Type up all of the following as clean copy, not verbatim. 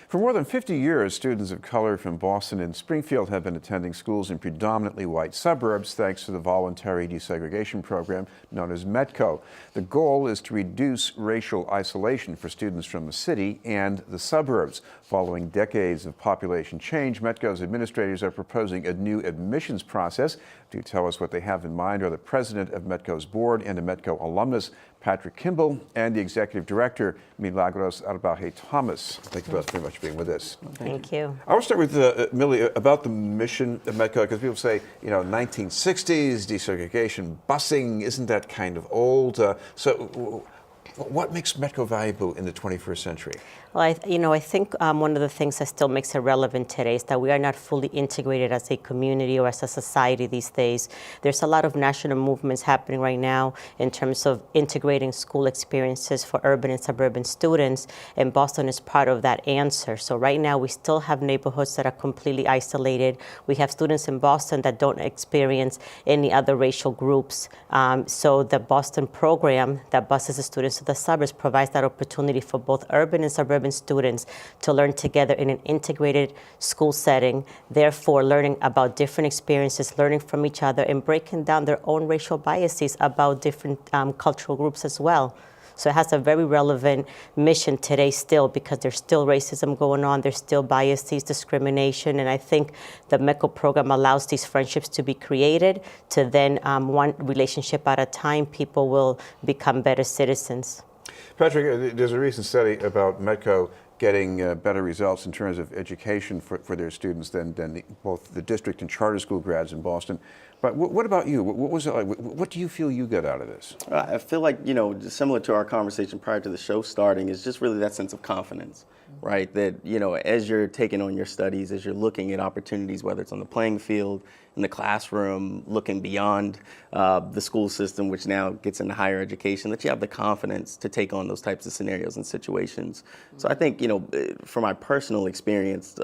For more than 50 years, students of color from Boston and Springfield have been attending schools in predominantly white suburbs thanks to the voluntary desegregation program known as METCO. The goal is to reduce racial isolation for students from the city and the suburbs. Following decades of population change, METCO's administrators are proposing a new admissions process. To tell us what they have in mind are the president of METCO's board and a METCO alumnus, Patrick Kimble, and the executive director, Milagros Arbaje-Thomas. Thank you both very much for being with us. Thank you. I want to start with Millie about the mission of METCO, because people say, 1960s, desegregation, busing, isn't that kind of old? So what makes METCO valuable in the 21st century? Well, I think one of the things that still makes it relevant today is that we are not fully integrated as a community or as a society these days. There's a lot of national movements happening right now in terms of integrating school experiences for urban and suburban students, and Boston is part of that answer. So right now we still have neighborhoods that are completely isolated. We have students in Boston that don't experience any other racial groups. So the Boston program that buses the students to the suburbs provides that opportunity for both urban and suburban students to learn together in an integrated school setting, therefore learning about different experiences, learning from each other, and breaking down their own racial biases about different cultural groups as well. So it has a very relevant mission today still, because there's still racism going on, there's still biases, discrimination, and I think the METCO program allows these friendships to be created to then, one relationship at a time, people will become better citizens. Patrick, there's a recent study about METCO getting better results in terms of education for their students than both the district and charter school grads in Boston. But what about you? What was it like? What do you feel you got out of this? I feel like, similar to our conversation prior to the show starting, is just really that sense of confidence, right? That, as you're taking on your studies, as you're looking at opportunities, whether it's on the playing field, in the classroom, looking beyond the school system, which now gets into higher education, that you have the confidence to take on those types of scenarios and situations. So I think, from my personal experience,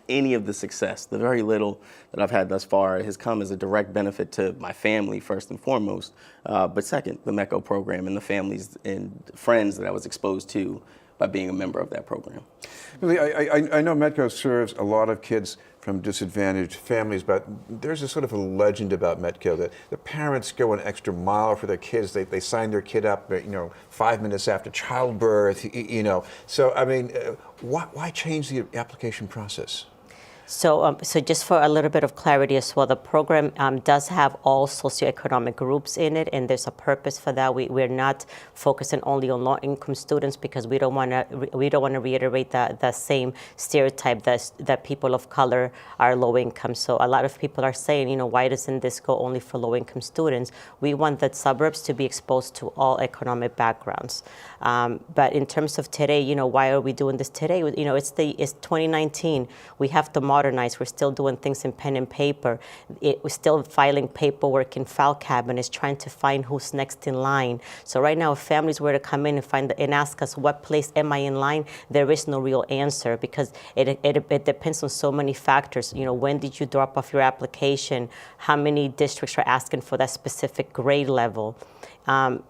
any of the success, the very little that I've had thus far, has come as a direct benefit to my family, first and foremost, but second, the METCO program and the families and friends that I was exposed to by being a member of that program. Really, I know METCO serves a lot of kids from disadvantaged families, but there's a sort of a legend about METCO that the parents go an extra mile for their kids. They sign their kid up, 5 minutes after childbirth, So, I mean, why change the application process? So just for a little bit of clarity as well, the program does have all socioeconomic groups in it, and there's a purpose for that. We're not focusing only on low-income students, because we don't want to reiterate the same stereotype that people of color are low income. So a lot of people are saying, why doesn't this go only for low-income students? We want the suburbs to be exposed to all economic backgrounds. But in terms of today, why are we doing this today? It's 2019. We have to modernize. We're still doing things in pen and paper. We're still filing paperwork in file cabinets, trying to find who's next in line. So right now, if families were to come in and ask us, what place am I in line? There is no real answer, because it depends on so many factors. When did you drop off your application? How many districts are asking for that specific grade level?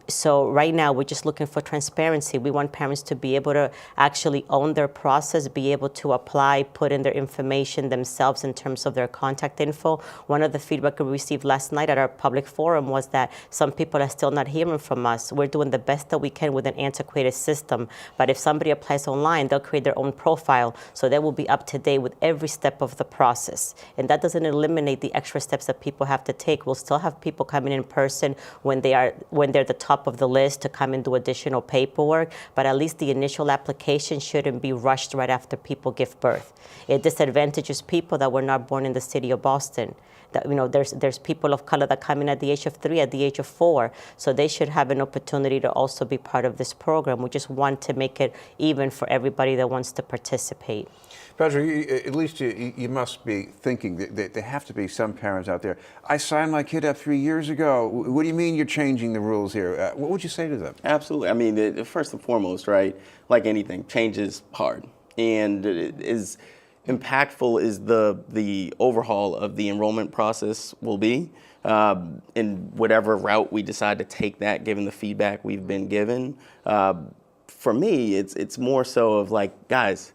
So right now, we're just looking for transparency. We want parents to be able to actually own their process, be able to apply, put in their information themselves in terms of their contact info. One of the feedback we received last night at our public forum was that some people are still not hearing from us. We're doing the best that we can with an antiquated system, but if somebody applies online, they'll create their own profile, so they will be up to date with every step of the process. And that doesn't eliminate the extra steps that people have to take. We'll still have people coming in person when they're the top of the list to come and do additional paperwork, but at least the initial application shouldn't be rushed right after people give birth. It disadvantages people that were not born in the city of Boston. There's people of color that come in at the age of 3, at the age of 4, so they should have an opportunity to also be part of this program. We just want to make it even for everybody that wants to participate. Patrick, at least you must be thinking that there have to be some parents out there. I signed my kid up 3 years ago. What do you mean you're changing the rules here? What would you say to them? Absolutely. I mean, first and foremost, right, like anything, change is hard. And as impactful as the overhaul of the enrollment process will be, in whatever route we decide to take that, given the feedback we've been given, for me, it's more so of like, guys,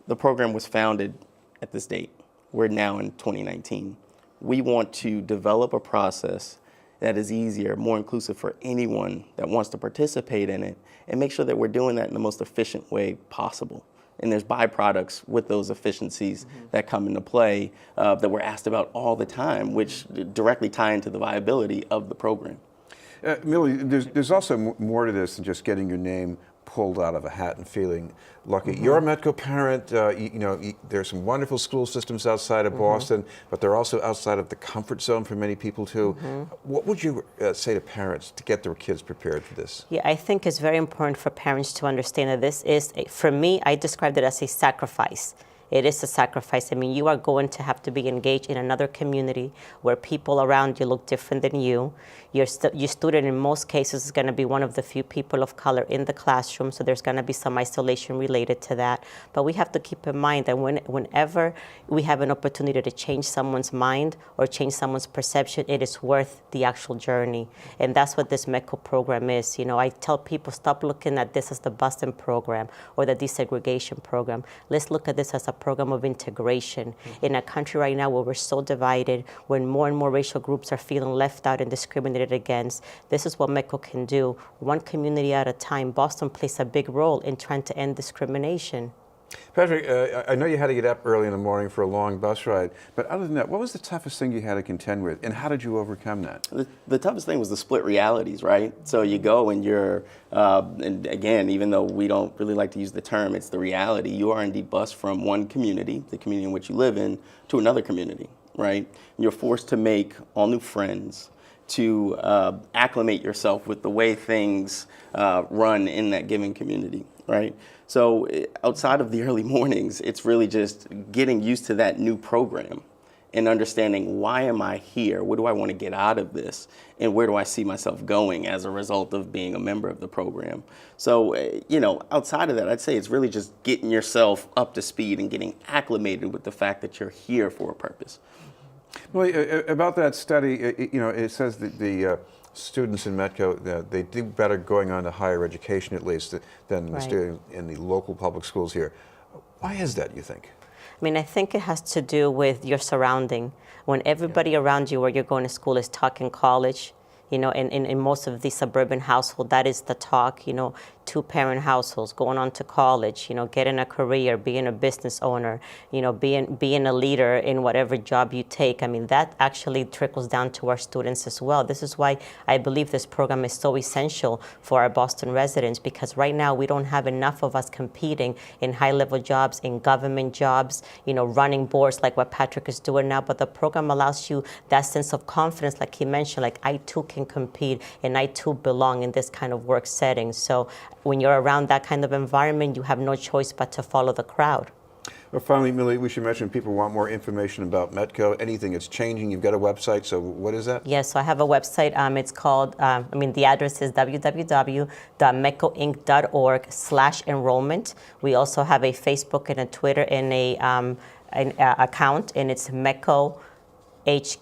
the program was founded at this date. We're now in 2019. We want to develop a process that is easier, more inclusive for anyone that wants to participate in it, and make sure that we're doing that in the most efficient way possible. And there's byproducts with those efficiencies that come into play that we're asked about all the time, which directly tie into the viability of the program. Millie, there's also more to this than just getting your name pulled out of a hat and feeling lucky. You're a METCO parent. There's some wonderful school systems outside of Boston, but they're also outside of the comfort zone for many people too. What would you say to parents to get their kids prepared for this? Yeah, I think it's very important for parents to understand that this is, for me, I described it as a sacrifice. It is a sacrifice. I mean, you are going to have to be engaged in another community where people around you look different than you. Your student, in most cases, is going to be one of the few people of color in the classroom, so there's going to be some isolation related to that. But we have to keep in mind that whenever we have an opportunity to change someone's mind or change someone's perception, it is worth the actual journey. And that's what this METCO program is. You know, I tell people, stop looking at this as the Boston program or the desegregation program. Let's look at this as a program of integration. In a country right now where we're so divided, when more and more racial groups are feeling left out and discriminated against, this is what METCO can do. One community at a time. Boston plays a big role in trying to end discrimination. Patrick, I know you had to get up early in the morning for a long bus ride, but other than that, what was the toughest thing you had to contend with, and how did you overcome that? The toughest thing was the split realities, right? So you go and you're, and again, even though we don't really like to use the term, it's the reality. You are indeed bused from one community, the community in which you live in, to another community, right? You're forced to make all new friends, to acclimate yourself with the way things run in that given community, right? So outside of the early mornings, it's really just getting used to that new program and understanding, why am I here? What do I want to get out of this? And where do I see myself going as a result of being a member of the program? So, outside of that, I'd say it's really just getting yourself up to speed and getting acclimated with the fact that you're here for a purpose. Well, about that study, it says that the students in METCO, they do better going on to higher education, at least, than the students in the local public schools here. Why is that, you think? I mean, I think it has to do with your surrounding. When everybody around you where you're going to school is talking college, in most of these suburban households, that is the talk, two-parent households, going on to college, getting a career, being a business owner, being a leader in whatever job you take. I mean, that actually trickles down to our students as well. This is why I believe this program is so essential for our Boston residents, because right now we don't have enough of us competing in high-level jobs, in government jobs, running boards like what Patrick is doing now. But the program allows you that sense of confidence, like he mentioned, like I too can compete and I too belong in this kind of work setting. So when you're around that kind of environment, you have no choice but to follow the crowd. Well, finally, Millie, we should mention people want more information about METCO, anything that's changing. You've got a website, so what is that? Yes, so I have a website. It's called, the address is www.metcoinc.org/enrollment. We also have a Facebook and a Twitter and an account, and it's METCO Inc.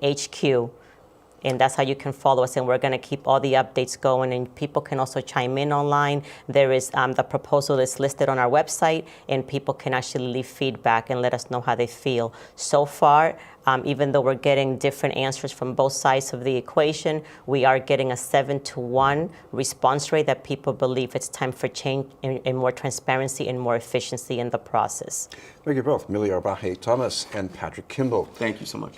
HQ. And that's how you can follow us, and we're going to keep all the updates going, and people can also chime in online. There is the proposal is listed on our website, and people can actually leave feedback and let us know how they feel. So far, even though we're getting different answers from both sides of the equation, we are getting a 7-to-1 response rate that people believe it's time for change and more transparency and more efficiency in the process. Thank you both, Milagros Arbaje-Thomas and Patrick Kimble. Thank you so much.